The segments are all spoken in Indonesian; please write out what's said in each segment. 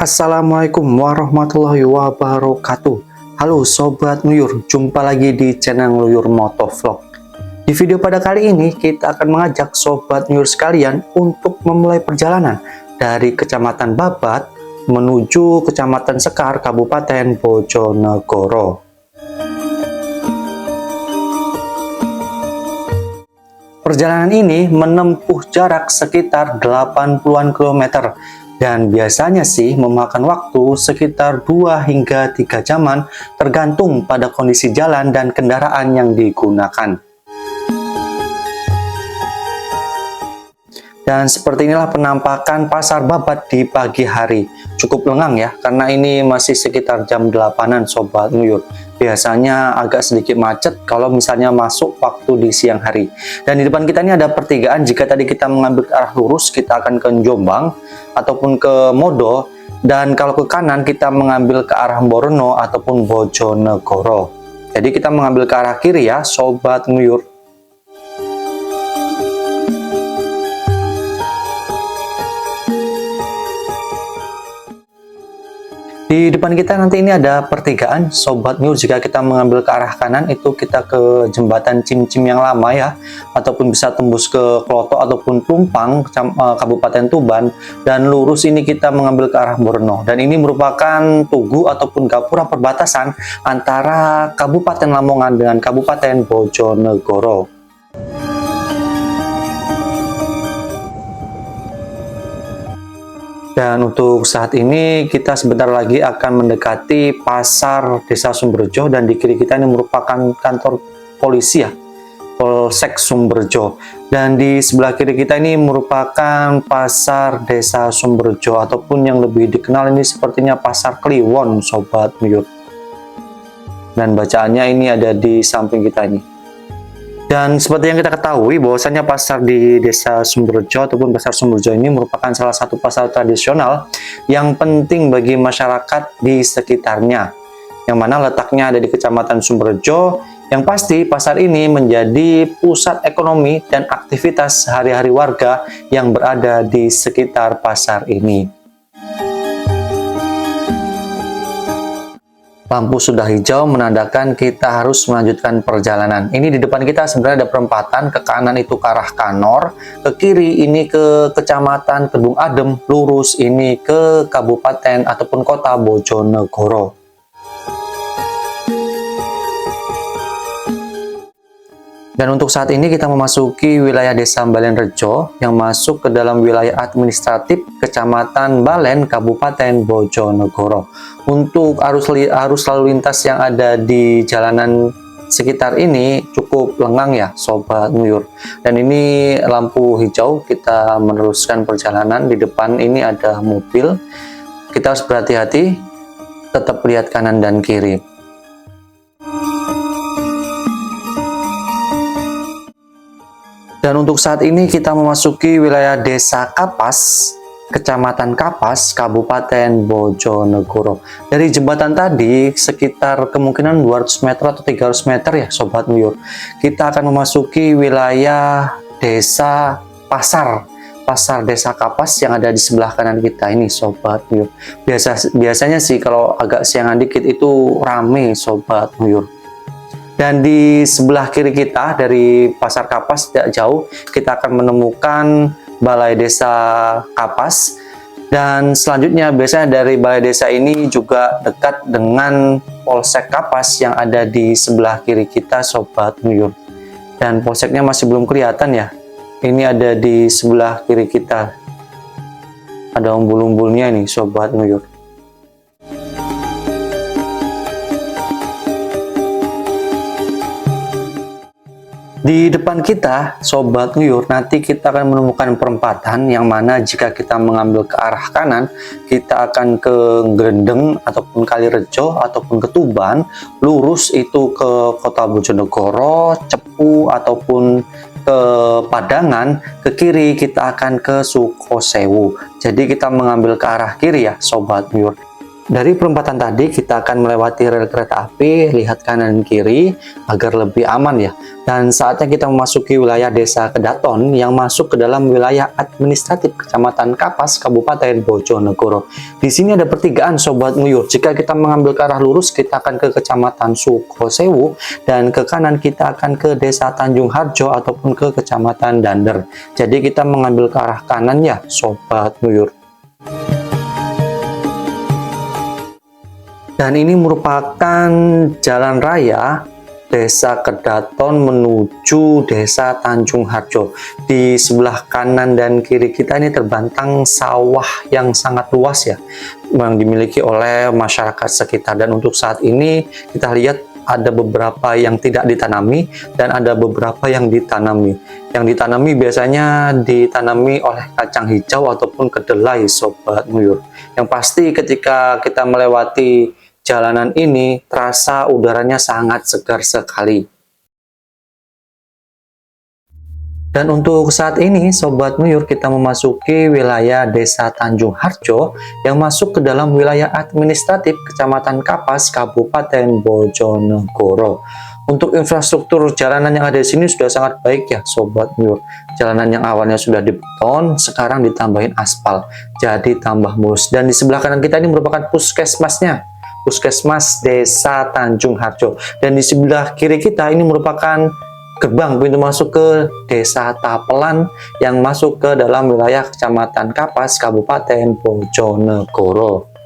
Assalamualaikum warahmatullahi wabarakatuh. Halo Sobat Nuyur, jumpa lagi di channel Nuyur Motovlog. Di video pada kali ini kita akan mengajak Sobat Nuyur sekalian untuk memulai perjalanan dari Kecamatan Babat menuju Kecamatan Sekar, Kabupaten Bojonegoro. Perjalanan ini menempuh jarak sekitar 80-an kilometer dan biasanya sih memakan waktu sekitar 2 hingga 3 jaman tergantung pada kondisi jalan dan kendaraan yang digunakan. Dan seperti inilah penampakan pasar Babat di pagi hari. Cukup lengang ya, karena ini masih sekitar jam 8-an Sobat Nuyur. Biasanya agak sedikit macet kalau misalnya masuk waktu di siang hari. Dan di depan kita ini ada pertigaan. Jika tadi kita mengambil ke arah lurus, kita akan ke Jombang ataupun ke Modo. Dan kalau ke kanan, kita mengambil ke arah Borno ataupun Bojonegoro. Jadi kita mengambil ke arah kiri ya Sobat Nuyur. Di depan kita nanti ini ada pertigaan Sobat Nuyur. Jika kita mengambil ke arah kanan itu kita ke jembatan Cimcim yang lama ya, ataupun bisa tembus ke Kloto ataupun Plumpang Kabupaten Tuban, dan lurus ini kita mengambil ke arah Borno. Dan ini merupakan tugu ataupun gapura perbatasan antara Kabupaten Lamongan dengan Kabupaten Bojonegoro. Dan untuk saat ini kita sebentar lagi akan mendekati pasar Desa Sumberjo, dan di kiri kita ini merupakan kantor polisi ya, Polsek Sumberjo. Dan di sebelah kiri kita ini merupakan pasar Desa Sumberjo, ataupun yang lebih dikenal ini sepertinya Pasar Kliwon Sobat Nuyur. Dan bacaannya ini ada di samping kita ini. Dan seperti yang kita ketahui bahwasanya pasar di Desa Sumberjo ataupun Pasar Sumberjo ini merupakan salah satu pasar tradisional yang penting bagi masyarakat di sekitarnya, yang mana letaknya ada di Kecamatan Sumberjo. Yang pasti pasar ini menjadi pusat ekonomi dan aktivitas sehari-hari warga yang berada di sekitar pasar ini. Lampu sudah hijau menandakan kita harus melanjutkan perjalanan. Ini di depan kita sebenarnya ada perempatan, ke kanan itu ke arah Kanor, ke kiri ini ke Kecamatan Kedung Adem, lurus ini ke Kabupaten ataupun Kota Bojonegoro. Dan untuk saat ini kita memasuki wilayah Desa Balenrejo yang masuk ke dalam wilayah administratif Kecamatan Balen, Kabupaten Bojonegoro. Untuk arus lalu lintas yang ada di jalanan sekitar ini cukup lengang ya Sobat Nuyur. Dan ini lampu hijau, kita meneruskan perjalanan. Di depan ini ada mobil, kita harus berhati-hati, tetap lihat kanan dan kiri. Dan untuk saat ini kita memasuki wilayah Desa Kapas, Kecamatan Kapas, Kabupaten Bojonegoro. Dari jembatan tadi sekitar kemungkinan 200 meter atau 300 meter ya Sobat Nuyur. Kita akan memasuki wilayah Desa Pasar Desa Kapas yang ada di sebelah kanan kita ini Sobat Nuyur. Biasanya sih kalau agak siangan dikit itu rame Sobat Nuyur. Dan di sebelah kiri kita dari Pasar Kapas tidak jauh kita akan menemukan Balai Desa Kapas. Dan selanjutnya biasanya dari Balai Desa ini juga dekat dengan Polsek Kapas yang ada di sebelah kiri kita Sobat Nuyur. Dan polseknya masih belum kelihatan ya. Ini ada di sebelah kiri kita. Ada umbul-umbulnya nih Sobat Nuyur. Di depan kita Sobat Nuyur nanti kita akan menemukan perempatan yang mana jika kita mengambil ke arah kanan kita akan ke Grendeng ataupun Kalirejo ataupun ke Tuban, lurus itu ke Kota Bojonegoro, Cepu ataupun ke Padangan, ke kiri kita akan ke Sukosewu. Jadi kita mengambil ke arah kiri ya Sobat Nuyur. Dari perempatan tadi kita akan melewati rel kereta api, lihat kanan kiri agar lebih aman ya. Dan saatnya kita memasuki wilayah Desa Kedaton yang masuk ke dalam wilayah administratif Kecamatan Kapas, Kabupaten Bojonegoro. Di sini ada pertigaan Sobat Nguyur. Jika kita mengambil ke arah lurus, kita akan ke Kecamatan Sukosewu, dan ke kanan kita akan ke Desa Tanjung Harjo ataupun ke Kecamatan Dander. Jadi kita mengambil ke arah kanan ya Sobat Nguyur. Dan ini merupakan jalan raya Desa Kedaton menuju Desa Tanjung Harjo. Di sebelah kanan dan kiri kita ini terbentang sawah yang sangat luas ya, yang dimiliki oleh masyarakat sekitar. Dan untuk saat ini kita lihat ada beberapa yang tidak ditanami dan ada beberapa yang ditanami. Yang ditanami biasanya ditanami oleh kacang hijau ataupun kedelai Sobat Nguyur. Yang pasti ketika kita melewati jalanan ini terasa udaranya sangat segar sekali. Dan untuk saat ini Sobat Nguyur, kita memasuki wilayah Desa Tanjung Harjo yang masuk ke dalam wilayah administratif Kecamatan Kapas, Kabupaten Bojonegoro. Untuk infrastruktur jalanan yang ada di sini sudah sangat baik ya Sobat Nguyur. Jalanan yang awalnya sudah dibeton sekarang ditambahin aspal, jadi tambah mulus. Dan di sebelah kanan kita ini merupakan puskesmasnya, Puskesmas Desa Tanjung Harjo. Dan di sebelah kiri kita ini merupakan gerbang pintu masuk ke Desa Tapelan yang masuk ke dalam wilayah Kecamatan Kapas, Kabupaten Bojonegoro.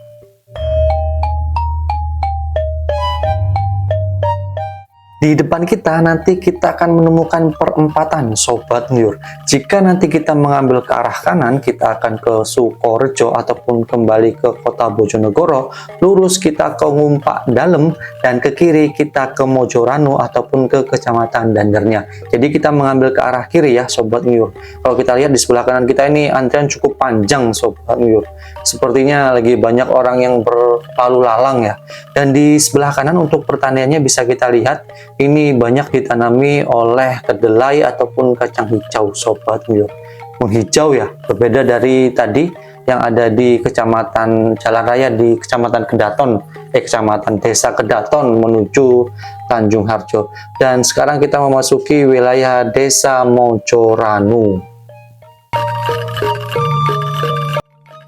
Di depan kita nanti kita akan menemukan perempatan Sobat Nguyur. Jika nanti kita mengambil ke arah kanan, kita akan ke Sukorejo ataupun kembali ke kota Bojonegoro, lurus kita ke Ngumpak Dalem, dan ke kiri kita ke Mojoranu ataupun ke Kecamatan Dandernya. Jadi kita mengambil ke arah kiri ya Sobat Nguyur. Kalau kita lihat di sebelah kanan kita ini antrian cukup panjang Sobat Nguyur. Sepertinya lagi banyak orang yang berlalu lalang ya. Dan di sebelah kanan untuk pertaniannya bisa kita lihat ini banyak ditanami oleh kedelai ataupun kacang hijau Sobat Nguyur. Menghijau ya, berbeda dari tadi yang ada di Kecamatan Jalan Raya di Kecamatan Kedaton, Kecamatan Desa Kedaton menuju Tanjung Harjo. Dan sekarang kita memasuki wilayah Desa Mojoranu.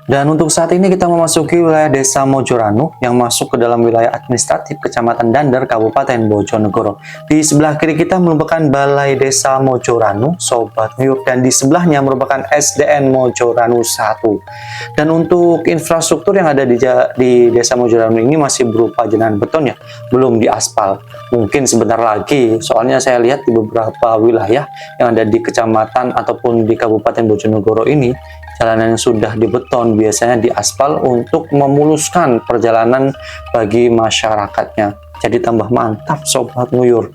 Dan untuk saat ini kita memasuki wilayah Desa Mojoranu yang masuk ke dalam wilayah administratif Kecamatan Dander, Kabupaten Bojonegoro. Di sebelah kiri kita merupakan Balai Desa Mojoranu Sobat Nguyur, dan di sebelahnya merupakan SDN Mojoranu 1. Dan untuk infrastruktur yang ada di Desa Mojoranu ini masih berupa jalanan beton ya, belum diaspal. Mungkin sebentar lagi, soalnya saya lihat di beberapa wilayah yang ada di kecamatan ataupun di Kabupaten Bojonegoro ini jalanan yang sudah dibeton biasanya diaspal untuk memuluskan perjalanan bagi masyarakatnya. Jadi tambah mantap Sobat Nguyur.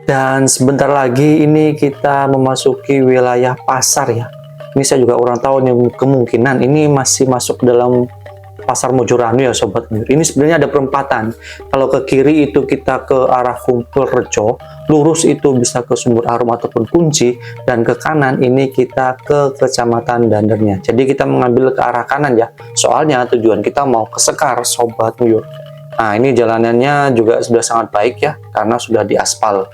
Dan sebentar lagi ini kita memasuki wilayah pasar ya. Ini saya juga kurang tahu nih, kemungkinan ini masih masuk dalam Pasar Mojoranu ya Sobat Nguyur. Ini sebenarnya ada perempatan. Kalau ke kiri itu kita ke arah Kumpul Rejo, lurus itu bisa ke Sumur Arum ataupun Kunci, dan ke kanan ini kita ke Kecamatan Dandernya. Jadi kita mengambil ke arah kanan ya. Soalnya tujuan kita mau ke Sekar Sobat Nguyur. Nah, ini jalanannya juga sudah sangat baik ya karena sudah diaspal.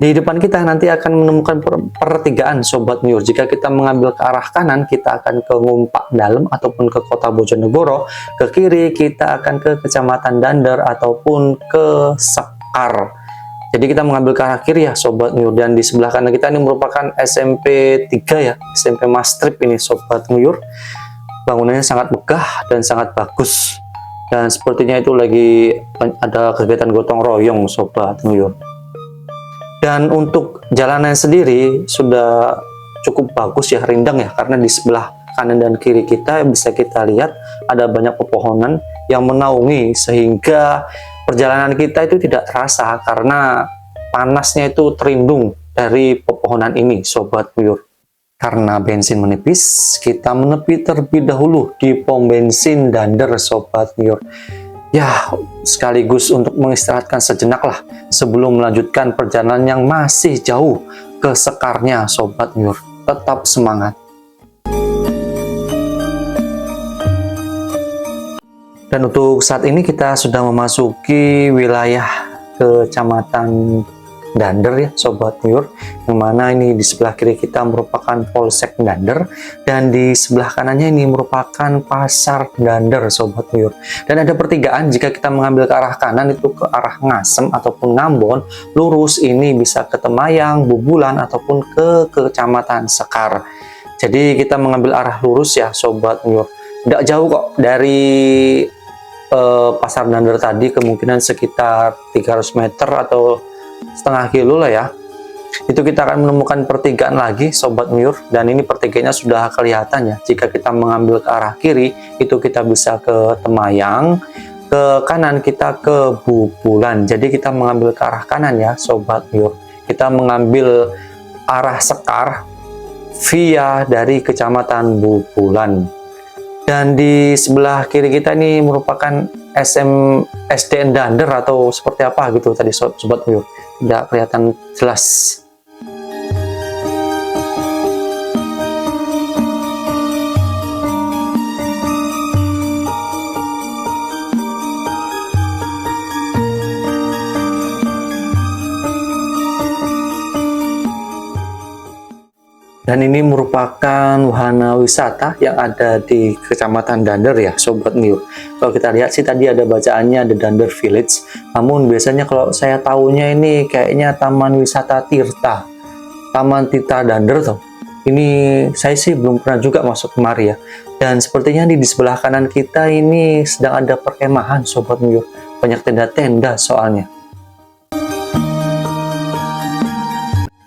Di depan kita nanti akan menemukan pertigaan Sobat Nguyur. Jika kita mengambil ke arah kanan, kita akan ke Ngumpak Dalem ataupun ke kota Bojonegoro. Ke kiri kita akan ke Kecamatan Dander ataupun ke Sekar. Jadi kita mengambil ke arah kiri ya Sobat Nguyur. Dan di sebelah kanan kita ini merupakan SMP 3 ya, SMP Mastrip ini Sobat Nguyur. Bangunannya sangat megah dan sangat bagus. Dan sepertinya itu lagi ada kegiatan gotong royong Sobat Nguyur. Dan untuk jalanan sendiri sudah cukup bagus ya, rindang ya, karena di sebelah kanan dan kiri kita bisa kita lihat ada banyak pepohonan yang menaungi sehingga perjalanan kita itu tidak terasa karena panasnya itu terlindung dari pepohonan ini Sobat Nguyur. Karena bensin menipis, kita menepi terlebih dahulu di pom bensin Dander Sobat Nguyur. Ya, sekaligus untuk mengistirahatkan sejenak lah sebelum melanjutkan perjalanan yang masih jauh ke Sekarnya Sobat Nguyur. tetap semangat. Dan untuk saat ini kita sudah memasuki wilayah Kecamatan Dander ya Sobat Muyur, yang mana ini di sebelah kiri kita merupakan Polsek Dander dan di sebelah kanannya ini merupakan Pasar Dander Sobat Muyur. Dan ada pertigaan, jika kita mengambil ke arah kanan itu ke arah Ngasem ataupun Ngambon, lurus ini bisa ke Temayang, Bubulan ataupun ke Kecamatan Sekar. Jadi kita mengambil arah lurus ya Sobat Muyur. Tidak jauh kok dari Pasar Dander tadi, kemungkinan sekitar 300 meter atau setengah kilo lah ya. Itu kita akan menemukan pertigaan lagi Sobat Muyur, dan ini pertiganya sudah kelihatan ya. Jika kita mengambil ke arah kiri itu kita bisa ke Temayang, ke kanan kita ke Bubulan. Jadi kita mengambil ke arah kanan ya Sobat Muyur, kita mengambil arah Sekar via dari Kecamatan Bubulan. Dan di sebelah kiri kita ini merupakan SDN Dander atau seperti apa gitu tadi Sobat Muyur, tidak kelihatan jelas. Dan ini merupakan wahana wisata yang ada di Kecamatan Dander ya Sobat Muyur. Kalau kita lihat sih tadi ada bacaannya The Dander Village, namun biasanya kalau saya tahunya ini kayaknya Taman Wisata Tirta, Taman Tirta Dander tuh. Ini saya sih belum pernah juga masuk kemari ya. Dan sepertinya di sebelah kanan kita ini sedang ada perkemahan Sobat Muyur, banyak tenda-tenda soalnya.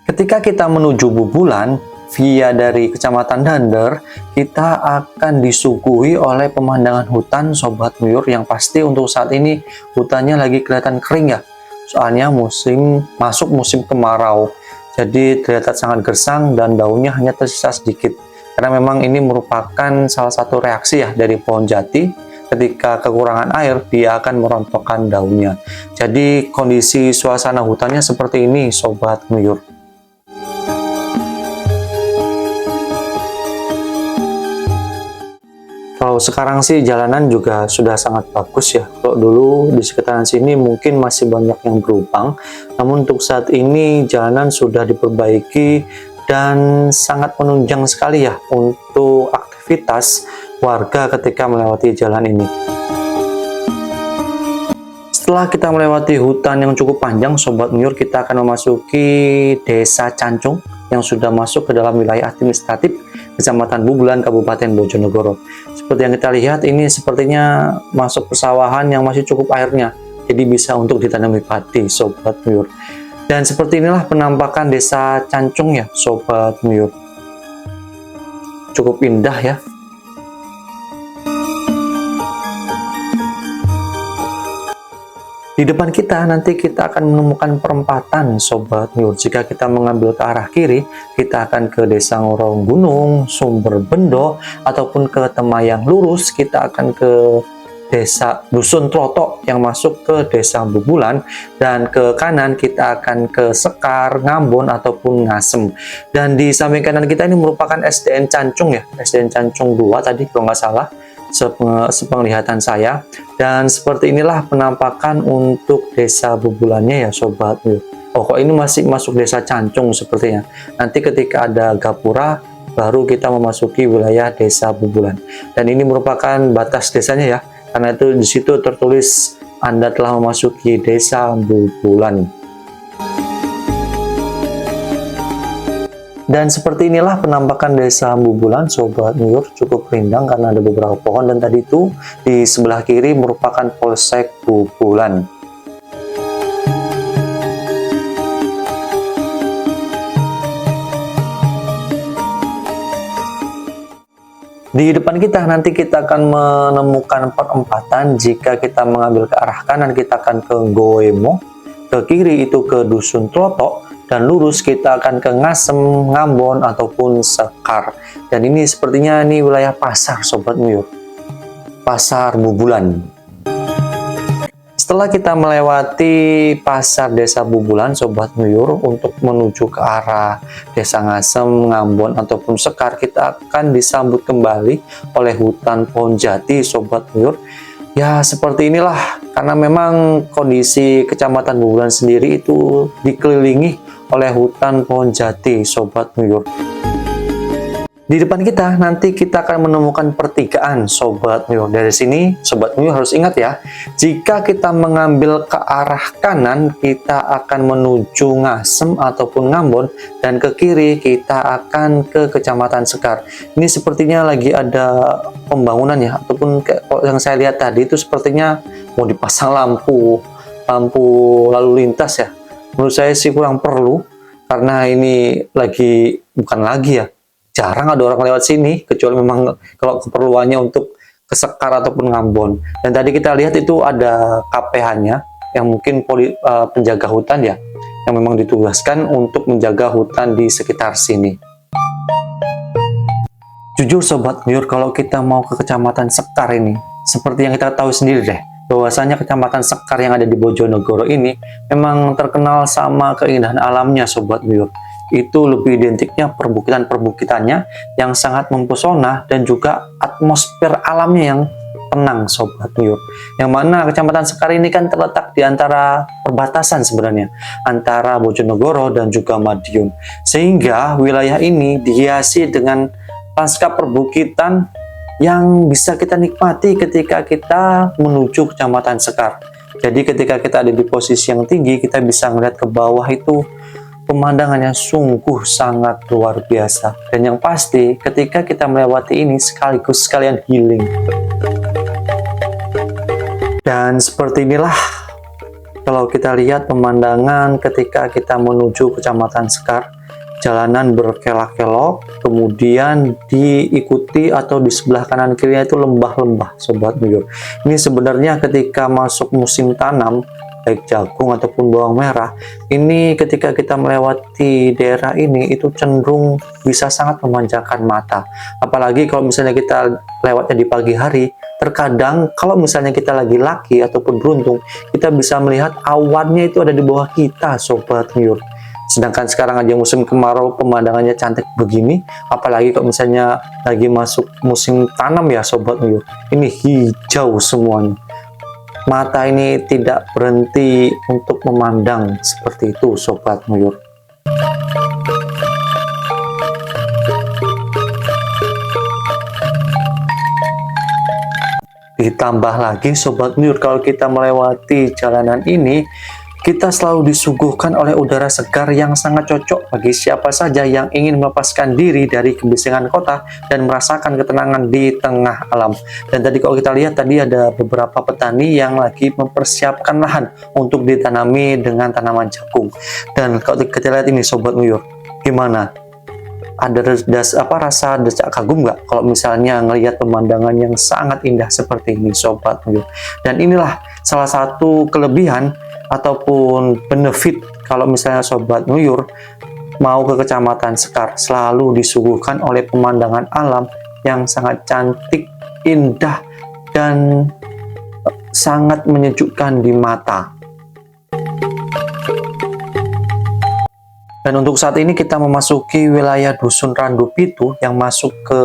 Ketika kita menuju Bubulan via dari Kecamatan Dander, kita akan disuguhi oleh pemandangan hutan Sobat Muyur, yang pasti untuk saat ini hutannya lagi kelihatan kering ya. Soalnya masuk musim kemarau. Jadi terlihat sangat gersang dan daunnya hanya tersisa sedikit. Karena memang ini merupakan salah satu reaksi ya dari pohon jati. Ketika kekurangan air, dia akan merontokkan daunnya. Jadi kondisi suasana hutannya seperti ini Sobat Muyur. Kalau sekarang sih jalanan juga sudah sangat bagus ya. Kalau dulu di sekitaran sini mungkin masih banyak yang berlubang, namun untuk saat ini jalanan sudah diperbaiki dan sangat menunjang sekali ya untuk aktivitas warga ketika melewati jalan ini. Setelah kita melewati hutan yang cukup panjang Sobat Muyur, kita akan memasuki Desa Cancung yang sudah masuk ke dalam wilayah administratif Kecamatan Bubulan, Kabupaten Bojonegoro. Seperti yang kita lihat, ini sepertinya masuk persawahan yang masih cukup airnya, jadi bisa untuk ditanami padi Sobat Muyur. Dan seperti inilah penampakan Desa Cancung ya Sobat Muyur. Cukup indah ya. Di depan kita nanti kita akan menemukan perempatan Sobat Muyur. Jika kita mengambil ke arah kiri, kita akan ke Desa Ngorong Gunung, Sumber Bendo, ataupun ke Temayang. Lurus kita akan ke Desa Dusun Troto yang masuk ke Desa Bubulan, dan ke kanan kita akan ke Sekar, Ngambon ataupun Ngasem. Dan di samping kanan kita ini merupakan SDN Cancung ya, SDN Cancung 2 tadi kalau nggak salah sepenglihatan saya. Dan seperti inilah penampakan untuk Desa Bubulannya ya Sobat Muyur. Oh, kok ini masih masuk Desa Cancung sepertinya. Nanti ketika ada gapura baru kita memasuki wilayah Desa Bubulan. Dan ini merupakan batas desanya ya, karena itu di situ tertulis Anda telah memasuki Desa Bubulan. Dan seperti inilah penampakan Desa Bubulan Sobat Muyur, cukup rindang karena ada beberapa pohon, dan tadi itu di sebelah kiri merupakan Polsek Bubulan. Di depan kita nanti kita akan menemukan perempatan. Jika kita mengambil ke arah kanan kita akan ke Goemo, ke kiri itu ke Dusun Troto, dan lurus kita akan ke Ngasem, Ngambon ataupun Sekar. Dan ini sepertinya ini wilayah pasar Sobat Muyur, Pasar Bubulan. Setelah kita melewati pasar Desa Bubulan, Sobat Nuyur, untuk menuju ke arah Desa Ngasem, Ngambon, ataupun Sekar, kita akan disambut kembali oleh hutan pohon jati, Sobat Nuyur. Ya, seperti inilah, karena memang kondisi Kecamatan Bubulan sendiri itu dikelilingi oleh hutan pohon jati, Sobat Nuyur. Di depan kita nanti kita akan menemukan pertigaan, Sobat Nuyur. Dari sini Sobat Nuyur harus ingat ya, jika kita mengambil ke arah kanan kita akan menuju Ngasem ataupun Ngambon, dan ke kiri kita akan ke Kecamatan Sekar. Ini sepertinya lagi ada pembangunan ya, ataupun yang saya lihat tadi itu sepertinya mau dipasang lampu lalu lintas ya. Menurut saya sih kurang perlu, karena ini bukan lagi ya, jarang ada orang lewat sini, kecuali memang kalau keperluannya untuk ke Sekar ataupun Ngambon. Dan tadi kita lihat itu ada KPH-nya yang mungkin penjaga hutan ya, yang memang ditugaskan untuk menjaga hutan di sekitar sini. Jujur Sobat Nuyur, kalau kita mau ke Kecamatan Sekar ini, seperti yang kita tahu sendiri deh, bahwasanya Kecamatan Sekar yang ada di Bojonegoro ini memang terkenal sama keindahan alamnya, Sobat Nuyur. Itu lebih identiknya perbukitan-perbukitannya yang sangat mempesona, dan juga atmosfer alamnya yang tenang, Sobat Nuyur. Yang mana Kecamatan Sekar ini kan terletak di antara perbatasan sebenarnya antara Bojonegoro dan juga Madiun, sehingga wilayah ini dihiasi dengan lanskap perbukitan yang bisa kita nikmati ketika kita menuju Kecamatan Sekar. Jadi ketika kita ada di posisi yang tinggi, kita bisa melihat ke bawah itu pemandangannya sungguh sangat luar biasa. Dan yang pasti ketika kita melewati ini sekaligus sekalian healing. Dan seperti inilah kalau kita lihat pemandangan ketika kita menuju Kecamatan Sekar. Jalanan berkelok-kelok, kemudian diikuti atau di sebelah kanan kirinya itu lembah-lembah, Sobat Nuyur. Ini sebenarnya ketika masuk musim tanam, baik jagung ataupun bawang merah, ini ketika kita melewati daerah ini itu cenderung bisa sangat memanjakan mata. Apalagi kalau misalnya kita lewatnya di pagi hari, terkadang kalau misalnya kita lagi laki ataupun beruntung, kita bisa melihat awannya itu ada di bawah kita, Sobat Nuyur. Sedangkan sekarang aja musim kemarau pemandangannya cantik begini, apalagi kalau misalnya lagi masuk musim tanam ya, Sobat Nuyur. Ini hijau semuanya. Mata ini tidak berhenti untuk memandang seperti itu, Sobat Nuyur. Ditambah lagi, Sobat Nuyur, kalau kita melewati jalanan ini, kita selalu disuguhkan oleh udara segar yang sangat cocok bagi siapa saja yang ingin melepaskan diri dari kebisingan kota dan merasakan ketenangan di tengah alam. Dan tadi kalau kita lihat, tadi ada beberapa petani yang lagi mempersiapkan lahan untuk ditanami dengan tanaman jagung. Dan kalau kita lihat ini, Sobat Nuyur, gimana? Ada rasa decak kagum nggak kalau misalnya ngelihat pemandangan yang sangat indah seperti ini, Sobat Nuyur? Dan inilah salah satu kelebihan ataupun benefit kalau misalnya Sobat Nuyur mau ke Kecamatan Sekar, selalu disuguhkan oleh pemandangan alam yang sangat cantik, indah, dan sangat menyejukkan di mata. Dan untuk saat ini kita memasuki wilayah Dusun Randu Pitu yang masuk ke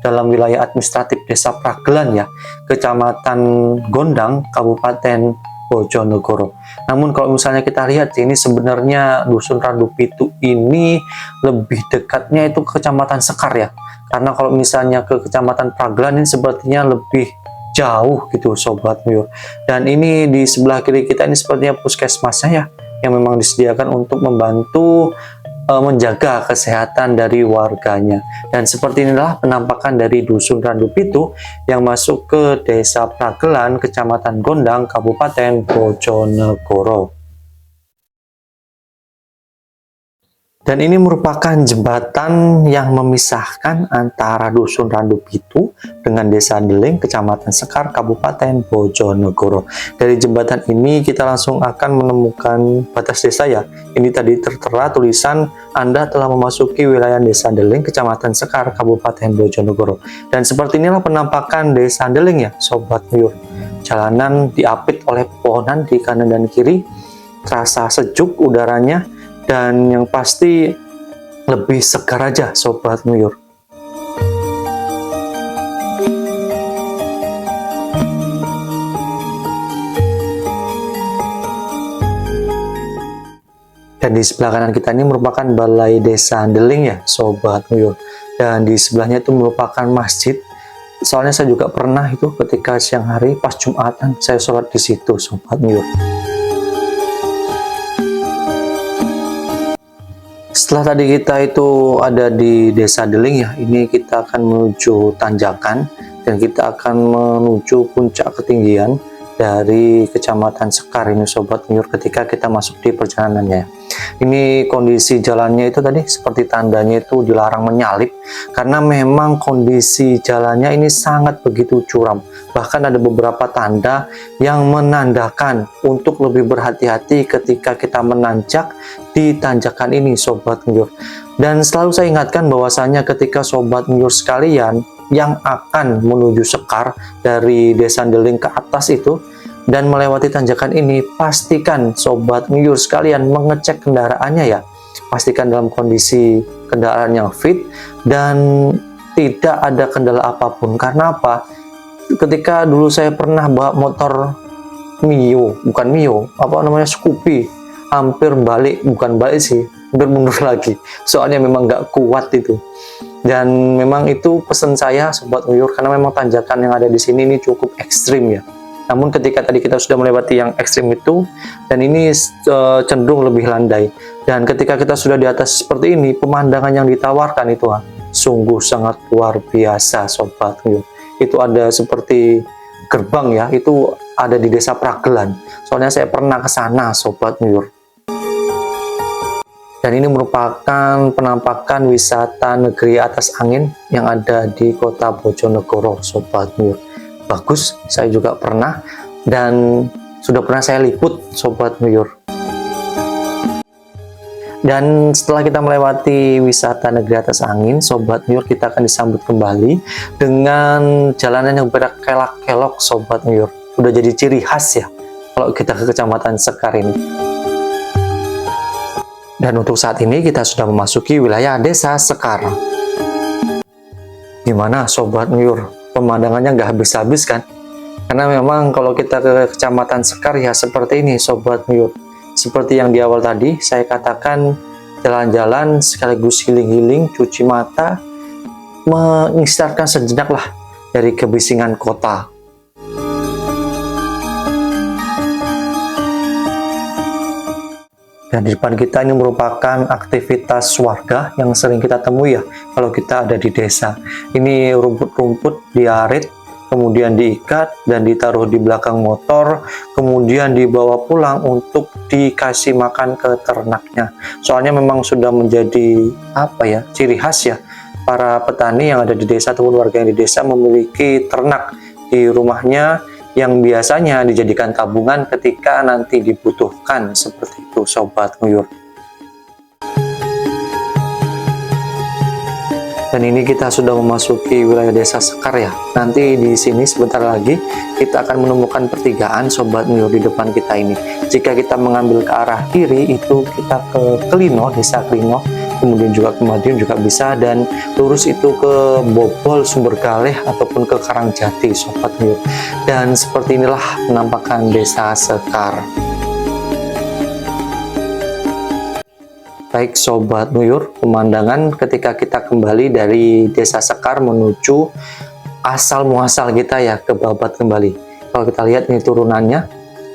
dalam wilayah administratif Desa Pragelan ya, Kecamatan Gondang, Kabupaten Bojonegoro. Namun kalau misalnya kita lihat ini sebenarnya Dusun Randu Pitu ini lebih dekatnya itu ke Kecamatan Sekar ya. Karena kalau misalnya ke Kecamatan Pragelan ini sepertinya lebih jauh gitu, Sobat Nuyur. Dan ini di sebelah kiri kita ini sepertinya puskesmasnya ya, yang memang disediakan untuk membantu menjaga kesehatan dari warganya. Dan seperti inilah penampakan dari Dusun Randu Pitu yang masuk ke Desa Pragelan, Kecamatan Gondang, Kabupaten Bojonegoro. Dan ini merupakan jembatan yang memisahkan antara Dusun Randu Pitu dengan Desa Deling, Kecamatan Sekar, Kabupaten Bojonegoro. Dari jembatan ini kita langsung akan menemukan batas desa ya. Ini tadi tertera tulisan Anda telah memasuki wilayah Desa Deling, Kecamatan Sekar, Kabupaten Bojonegoro. Dan seperti inilah penampakan Desa Deling ya, Sobat Nuyur. Jalanan diapit oleh pepohonan di kanan dan kiri, terasa sejuk udaranya, dan yang pasti lebih segar aja Sobat Nguyur. Dan di sebelah kanan kita ini merupakan Balai Desa Deling ya Sobat Nguyur. Dan di sebelahnya itu merupakan masjid. Soalnya saya juga pernah itu ketika siang hari pas Jumatan saya sholat di situ Sobat Nguyur. Setelah tadi kita itu ada di Desa Deling ya, ini kita akan menuju tanjakan dan kita akan menuju puncak ketinggian dari Kecamatan Sekar ini Sobat Nguyur ketika kita masuk di perjalanannya. Ini kondisi jalannya itu tadi seperti tandanya itu dilarang menyalip karena memang kondisi jalannya ini sangat begitu curam. Bahkan ada beberapa tanda yang menandakan untuk lebih berhati-hati ketika kita menanjak di tanjakan ini Sobat Nguyur. Dan selalu saya ingatkan bahwasanya ketika Sobat Nguyur sekalian yang akan menuju Sekar dari Desa Deling ke atas itu dan melewati tanjakan ini, pastikan Sobat Nguyur sekalian mengecek kendaraannya ya. Pastikan dalam kondisi kendaraan yang fit dan tidak ada kendala apapun. Karena apa? Ketika dulu saya pernah bawa motor Mio, bukan Mio, apa namanya, Scoopy, hampir balik, bukan balik sih, hampir mundur lagi. Soalnya memang nggak kuat itu. Dan memang itu pesan saya Sobat Nguyur, karena memang tanjakan yang ada di sini ini cukup ekstrim ya. Namun ketika tadi kita sudah melewati yang ekstrim itu, dan ini cenderung lebih landai. Dan ketika kita sudah di atas seperti ini, pemandangan yang ditawarkan itu sungguh sangat luar biasa Sobat Nguyur. Itu ada seperti gerbang ya, itu ada di Desa Pragelan. Soalnya saya pernah ke sana Sobat Nguyur. Dan ini merupakan penampakan wisata negeri atas angin yang ada di Kota Bojonegoro Sobat Nguyur. Bagus, saya juga pernah dan sudah pernah saya liput Sobat Nguyur. Dan setelah kita melewati wisata negeri atas angin Sobat Nguyur, kita akan disambut kembali dengan jalanan yang berkelak-kelok Sobat Nguyur. Udah jadi ciri khas ya kalau kita ke Kecamatan Sekar ini. Dan untuk saat ini kita sudah memasuki wilayah Desa Sekar. Gimana Sobat Nguyur? Pemandangannya nggak habis-habis kan? Karena memang kalau kita ke Kecamatan Sekar ya seperti ini Sobat Nguyur. Seperti yang di awal tadi saya katakan, jalan-jalan sekaligus healing-healing, cuci mata, mengistarkan sejenak lah dari kebisingan kota. Dan di depan kita ini merupakan aktivitas warga yang sering kita temui ya kalau kita ada di desa. Ini rumput-rumput diarit, kemudian diikat dan ditaruh di belakang motor, kemudian dibawa pulang untuk dikasih makan ke ternaknya. Soalnya memang sudah menjadi apa ya, ciri khas ya, para petani yang ada di desa ataupun warga yang di desa memiliki ternak di rumahnya yang biasanya dijadikan tabungan ketika nanti dibutuhkan, seperti itu Sobat Nguyur. Dan ini kita sudah memasuki wilayah Desa Sekar ya. Nanti di sini sebentar lagi kita akan menemukan pertigaan Sobat Nguyur di depan kita ini. Jika kita mengambil ke arah kiri itu kita ke Klino, Desa Klino, kemudian juga ke Madiun juga bisa, dan lurus itu ke Bobol, Sumbergaleh ataupun ke Karangjati Sobat Nguyur. Dan seperti inilah penampakan Desa Sekar. Baik Sobat Nguyur, pemandangan ketika kita kembali dari Desa Sekar menuju asal muasal kita ya, ke Babat kembali. Kalau kita lihat ini turunannya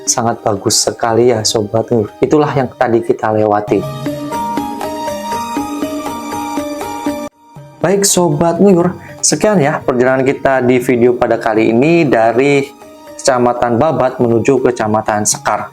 sangat bagus sekali ya Sobat Nguyur. Itulah yang tadi kita lewati. Baik Sobat Nguyur, sekian ya perjalanan kita di video pada kali ini dari Kecamatan Babat menuju Kecamatan Sekar.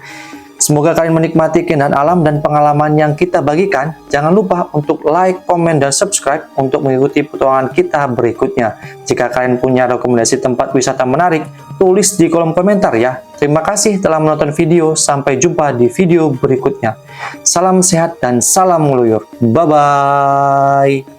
Semoga kalian menikmati keindahan alam dan pengalaman yang kita bagikan. Jangan lupa untuk like, komen, dan subscribe untuk mengikuti petualangan kita berikutnya. Jika kalian punya rekomendasi tempat wisata menarik, tulis di kolom komentar ya. Terima kasih telah menonton video. Sampai jumpa di video berikutnya. Salam sehat dan salam ngeluyur. Bye-bye.